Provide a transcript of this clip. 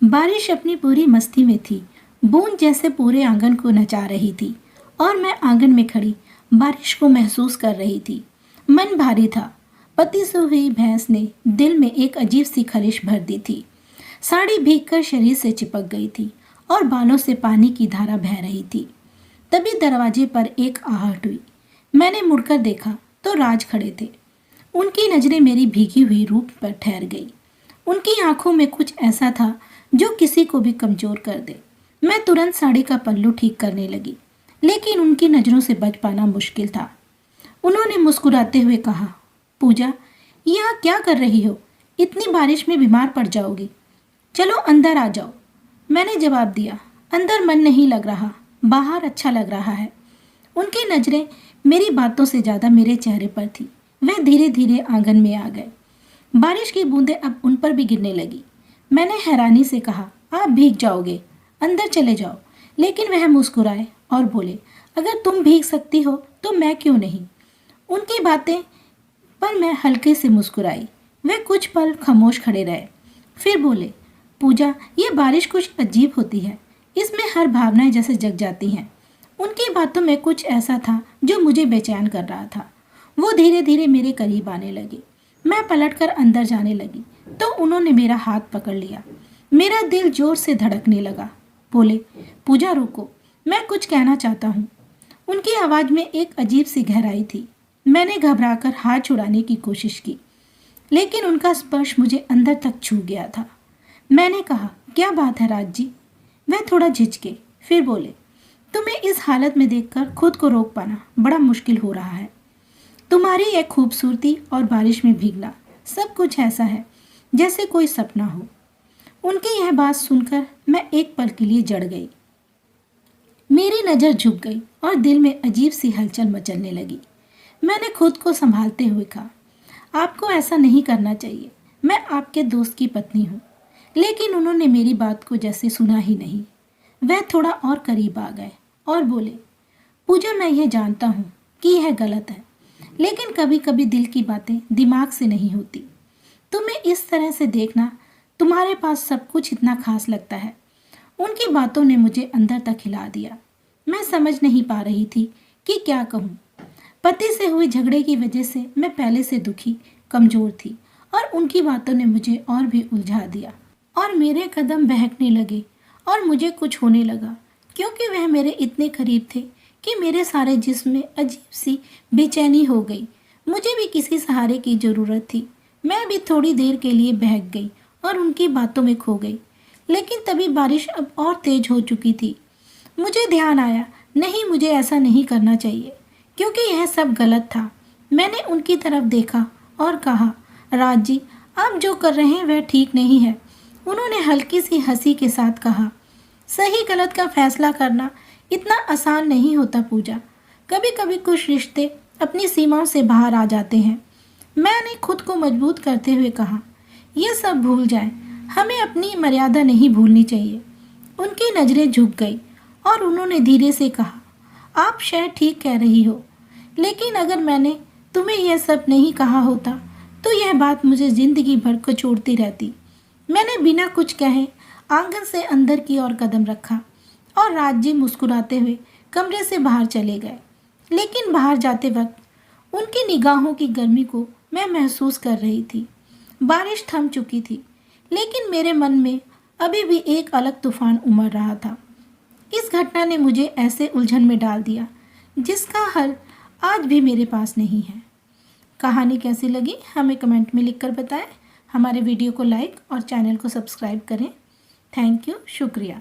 बारिश अपनी पूरी मस्ती में थी। बूंद जैसे पूरे आंगन को नचा रही थी और मैं आंगन में खड़ी बारिश को महसूस कर रही थी। मन भारी था। पति से हुई भैंस ने दिल में एक अजीब सी खलिश भर दी थी। साड़ी भीगकर शरीर से चिपक गई थी और बालों से पानी की धारा बह रही थी। तभी दरवाजे पर एक आहट हुई। मैंने मुड़कर देखा तो राज खड़े थे। उनकी नजरें मेरी भीगी हुई रूप पर ठहर गई। उनकी आंखों में कुछ ऐसा था जो किसी को भी कमजोर कर दे। मैं तुरंत साड़ी का पल्लू ठीक करने लगी, लेकिन उनकी नजरों से बच पाना मुश्किल था। उन्होंने मुस्कुराते हुए कहा, पूजा, यहाँ क्या कर रही हो? इतनी बारिश में बीमार पड़ जाओगी। चलो अंदर आ जाओ। मैंने जवाब दिया, अंदर मन नहीं लग रहा, बाहर अच्छा लग रहा है। उनकी नजरें मेरी बातों से ज़्यादा मेरे चेहरे पर थी। वह धीरे धीरे आंगन में आ गए। बारिश की बूंदें अब उन पर भी गिरने लगी। मैंने हैरानी से कहा, आप भीग जाओगे, अंदर चले जाओ। लेकिन वह मुस्कुराए और बोले, अगर तुम भीग सकती हो तो मैं क्यों नहीं। उनकी बातें पर मैं हल्के से मुस्कुराई। वे कुछ पल खामोश खड़े रहे, फिर बोले, पूजा, ये बारिश कुछ अजीब होती है। इसमें हर भावनाएं जैसे जग जाती हैं। उनकी बातों में कुछ ऐसा था जो मुझे बेचैन कर रहा था। वो धीरे धीरे मेरे करीब आने लगे। मैं पलटकर अंदर जाने लगी तो उन्होंने मेरा हाथ पकड़ लिया। मेरा दिल जोर से धड़कने लगा। बोले, पूजा रुको, मैं कुछ कहना चाहता हूँ। उनकी आवाज़ में एक अजीब सी गहराई थी। मैंने घबराकर हाथ छुड़ाने की कोशिश की, लेकिन उनका स्पर्श मुझे अंदर तक छू गया था। मैंने कहा, क्या बात है राज जी? वह थोड़ा झिझके, फिर बोले, तुम्हें इस हालत में देखकर खुद को रोक पाना बड़ा मुश्किल हो रहा है। तुम्हारी यह खूबसूरती और बारिश में भीगना, सब कुछ ऐसा है जैसे कोई सपना हो। उनकी यह बात सुनकर मैं एक पल के लिए जड़ गई। मेरी नज़र झुक गई और दिल में अजीब सी हलचल मचलने लगी। मैंने खुद को संभालते हुए कहा, आपको ऐसा नहीं करना चाहिए। मैं आपके दोस्त की पत्नी हूँ। लेकिन उन्होंने मेरी बात को जैसे सुना ही नहीं। वह थोड़ा और करीब आ गए और बोले, पूजा, मैं यह जानता हूँ कि यह गलत है, लेकिन कभी कभी दिल की बातें दिमाग से नहीं होती। तुम्हें इस तरह से देखना, तुम्हारे पास सब कुछ इतना खास लगता है। उनकी बातों ने मुझे अंदर तक हिला दिया। मैं समझ नहीं पा रही थी कि क्या कहूँ। पति से हुए झगड़े की वजह से मैं पहले से दुखी, कमजोर थी और उनकी बातों ने मुझे और भी उलझा दिया। और मेरे कदम बहकने लगे और मुझे कुछ होने लगा, क्योंकि वह मेरे इतने करीब थे कि मेरे सारे जिस्म में अजीब सी बेचैनी हो गई। मुझे भी किसी सहारे की ज़रूरत थी। मैं भी थोड़ी देर के लिए बहक गई और उनकी बातों में खो गई। लेकिन तभी बारिश अब और तेज हो चुकी थी। मुझे ध्यान आया, नहीं, मुझे ऐसा नहीं करना चाहिए, क्योंकि यह सब गलत था। मैंने उनकी तरफ देखा और कहा, राज जी, आप जो कर रहे हैं वह ठीक नहीं है। उन्होंने हल्की सी हंसी के साथ कहा, सही गलत का फैसला करना इतना आसान नहीं होता पूजा। कभी कभी कुछ रिश्ते अपनी सीमाओं से बाहर आ जाते हैं। मैंने खुद को मजबूत करते हुए कहा, यह सब भूल जाएं, हमें अपनी मर्यादा नहीं भूलनी चाहिए। उनकी नज़रें झुक गई और उन्होंने धीरे से कहा, आप शायद ठीक कह रही हो, लेकिन अगर मैंने तुम्हें यह सब नहीं कहा होता तो यह बात मुझे ज़िंदगी भर को छोड़ती रहती। मैंने बिना कुछ कहे आंगन से अंदर की ओर कदम रखा और राज जी मुस्कुराते हुए कमरे से बाहर चले गए। लेकिन बाहर जाते वक्त उनकी निगाहों की गर्मी को मैं महसूस कर रही थी। बारिश थम चुकी थी, लेकिन मेरे मन में अभी भी एक अलग तूफान उमड़ रहा था। इस घटना ने मुझे ऐसे उलझन में डाल दिया जिसका हल आज भी मेरे पास नहीं है। कहानी कैसी लगी हमें कमेंट में लिखकर बताएं। हमारे वीडियो को लाइक और चैनल को सब्सक्राइब करें। थैंक यू, शुक्रिया।